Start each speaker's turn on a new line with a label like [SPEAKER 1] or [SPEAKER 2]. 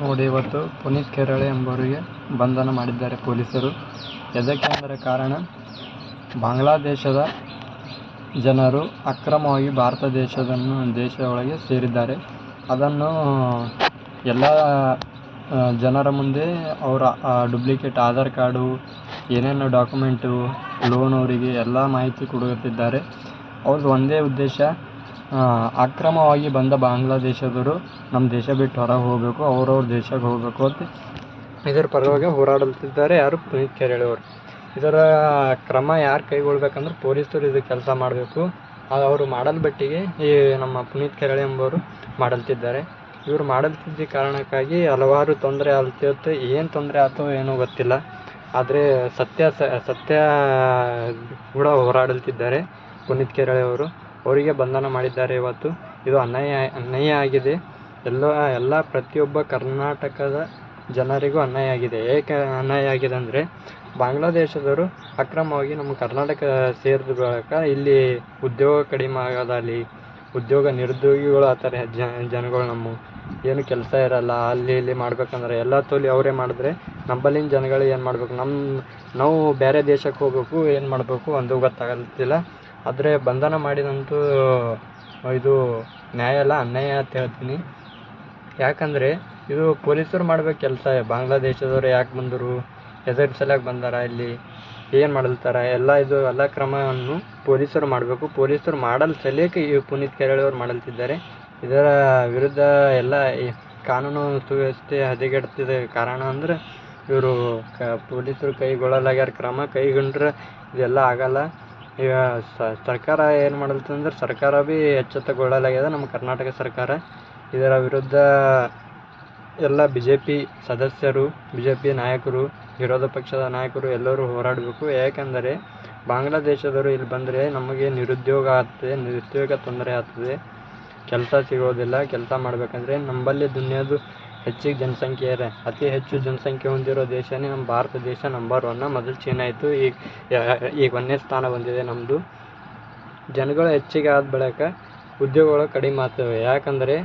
[SPEAKER 1] ನೋಡಿ, ಇವತ್ತು ಪುನೀತ್ ಕೆರಳೆ ಎಂಬುವರಿಗೆ ಬಂಧನ ಮಾಡಿದ್ದಾರೆ ಪೊಲೀಸರು. ಎದಕ್ಕೆ ಅಂದರೆ ಕಾರಣ, ಬಾಂಗ್ಲಾದೇಶದ ಜನರು ಅಕ್ರಮವಾಗಿ ಭಾರತ ದೇಶದೊಳಗೆ ಸೇರಿದ್ದಾರೆ. ಅದನ್ನು ಎಲ್ಲ ಜನರ ಮುಂದೆ ಅವರ ಡೂಪ್ಲಿಕೇಟ್ ಆಧಾರ್ ಕಾರ್ಡು, ಏನೇನು ಡಾಕ್ಯುಮೆಂಟು, ಲೋನ್ ಅವರಿಗೆ ಎಲ್ಲ ಮಾಹಿತಿ ಕೊಡುತ್ತಿದ್ದಾರೆ. ಅವ್ರದ್ದು ಒಂದೇ ಉದ್ದೇಶ, ಅಕ್ರಮವಾಗಿ ಬಂದ ಬಾಂಗ್ಲಾದೇಶದವರು ನಮ್ಮ ದೇಶ ಬಿಟ್ಟು ಹೊರಗೆ ಹೋಗಬೇಕು, ಅವ್ರವ್ರ ದೇಶಕ್ಕೆ ಹೋಗಬೇಕು ಅಂತ ಇದರ ಪರವಾಗಿ ಹೋರಾಡುತ್ತಿದ್ದಾರೆ. ಯಾರು? ಪುನೀತ್ ಕೆರಳೆ ಅವರು. ಇದರ ಕ್ರಮ ಯಾರು ಕೈಗೊಳ್ಬೇಕಂದ್ರೆ ಪೊಲೀಸರು ಇದು ಕೆಲಸ ಮಾಡಬೇಕು. ಅವರು ಮಾಡಲ್ಬಟ್ಟಿಗೆ ಈ ನಮ್ಮ ಪುನೀತ್ ಕೆರಳೆ ಎಂಬುವರು ಮಾಡಲ್ತಿದ್ದಾರೆ. ಇವರು ಮಾಡಲ್ತಿದ್ದ ಕಾರಣಕ್ಕಾಗಿ ಹಲವಾರು ತೊಂದರೆ ಆಗ್ತಿರುತ್ತೆ. ಏನು ತೊಂದರೆ ಆಯ್ತೋ ಏನೋ ಗೊತ್ತಿಲ್ಲ. ಆದರೆ ಸತ್ಯ ಕೂಡ ಹೋರಾಡುತ್ತಿದ್ದಾರೆ ಪುನೀತ್ ಕೆರಳೆ ಅವರು. ಅವರಿಗೆ ಬಂಧನ ಮಾಡಿದ್ದಾರೆ ಇವತ್ತು. ಇದು ಅನ್ಯಾಯ ಆಗಿದೆ. ಎಲ್ಲ ಪ್ರತಿಯೊಬ್ಬ ಕರ್ನಾಟಕದ ಜನರಿಗೂ ಅನ್ಯಾಯ ಆಗಿದೆ. ಏಕೆ ಅನ್ಯಾಯ ಆಗಿದೆ ಅಂದರೆ, ಬಾಂಗ್ಲಾದೇಶದವರು ಅಕ್ರಮವಾಗಿ ನಮ್ಮ ಕರ್ನಾಟಕ ಸೇರಿದ ಬಳಿಕ ಇಲ್ಲಿ ಉದ್ಯೋಗ ಕಡಿಮೆ ಆಗೋದಲ್ಲಿ, ಉದ್ಯೋಗ ನಿರುದ್ಯೋಗಿಗಳು ಆಗ್ತಾರೆ ಜನಗಳು. ನಮ್ಮ ಏನು ಕೆಲಸ ಇರಲ್ಲ, ಅಲ್ಲಿ ಇಲ್ಲಿ ಮಾಡ್ಬೇಕಂದ್ರೆ ಎಲ್ಲ ತೋಲಿ ಅವರೇ ಮಾಡಿದ್ರೆ ನಂಬಲ್ಲಿನ ಜನಗಳು ಏನು ಮಾಡಬೇಕು, ನಾವು ಬೇರೆ ದೇಶಕ್ಕೆ ಹೋಗ್ಬೇಕು, ಏನು ಮಾಡಬೇಕು ಒಂದು ಗೊತ್ತಾಗತ್ತಿಲ್ಲ. ಆದರೆ ಬಂಧನ ಮಾಡಿದಂತೂ ಇದು ನ್ಯಾಯ ಅಲ್ಲ, ಅನ್ಯಾಯ ಅಂತ ಹೇಳ್ತೀನಿ. ಯಾಕಂದರೆ ಇದು ಪೊಲೀಸರು ಮಾಡ್ಬೇಕು ಕೆಲಸ. ಬಾಂಗ್ಲಾದೇಶದವರು ಯಾಕೆ ಬಂದರು, ಎದರ ಸಲುವಾಗಿ ಬಂದಾರ, ಇಲ್ಲಿ ಏನು ಮಾಡಲ್ತಾರ, ಎಲ್ಲ ಕ್ರಮವನ್ನು ಪೊಲೀಸರು ಮಾಡಬೇಕು. ಪೊಲೀಸರು ಮಾಡಲ್ ಸಲುವಾಗಿ ಈ ಪುನೀತ್ ಕೆರಳೆ ಅವರು ಮಾಡಲ್ತಿದ್ದಾರೆ. ಇದರ ವಿರುದ್ಧ ಎಲ್ಲ ಕಾನೂನು ಸುವ್ಯವಸ್ಥೆ ಹದಗೆಡ್ತಿದೆ. ಕಾರಣ ಅಂದ್ರೆ ಇವರು ಪೊಲೀಸರು ಕೈಗೊಳ್ಳಲಾಗ್ಯಾರ. ಕ್ರಮ ಕೈಗೊಂಡ್ರೆ ಇದೆಲ್ಲ ಆಗಲ್ಲ. ಈಗ ಸರ್ಕಾರ ಏನು ಮಾಡಲ್ತಂದ್ರೆ, ಸರ್ಕಾರ ಭೀ ಎಚ್ಚೆತ್ತುಗೊಳ್ಳಲಾಗ್ಯದ ನಮ್ಮ ಕರ್ನಾಟಕ ಸರ್ಕಾರ. ಇದರ ವಿರುದ್ಧ ಎಲ್ಲ BJP ಸದಸ್ಯರು, BJP ನಾಯಕರು, ವಿರೋಧ ಪಕ್ಷದ ನಾಯಕರು ಎಲ್ಲರೂ ಹೋರಾಡಬೇಕು. ಯಾಕೆಂದರೆ ಬಾಂಗ್ಲಾದೇಶದವರು ಇಲ್ಲಿ ಬಂದರೆ ನಮಗೆ ನಿರುದ್ಯೋಗ ತೊಂದರೆ ಆಗ್ತದೆ, ಕೆಲಸ ಸಿಗೋದಿಲ್ಲ. ಕೆಲಸ ಮಾಡಬೇಕಂದ್ರೆ ನಂಬಲ್ಲಿ ದುನಿಯಾದು ಹೆಚ್ಚಿಗೆ ಜನಸಂಖ್ಯೆ ಇದೆ. ಅತಿ ಹೆಚ್ಚು ಜನಸಂಖ್ಯೆ ಹೊಂದಿರೋ ದೇಶನೇ ನಮ್ಮ ಭಾರತ ದೇಶ. ನಂಬರ್ 1. ಮೊದಲು ಚೀನಾ ಇತ್ತು, ಈಗ 1ನೇ ಸ್ಥಾನ ಬಂದಿದೆ ನಮ್ಮದು. ಜನಗಳು ಹೆಚ್ಚಿಗೆ ಆದ ಬಳಿಕ ಉದ್ಯೋಗಗಳು ಕಡಿಮೆ ಆಗ್ತವೆ. ಯಾಕಂದರೆ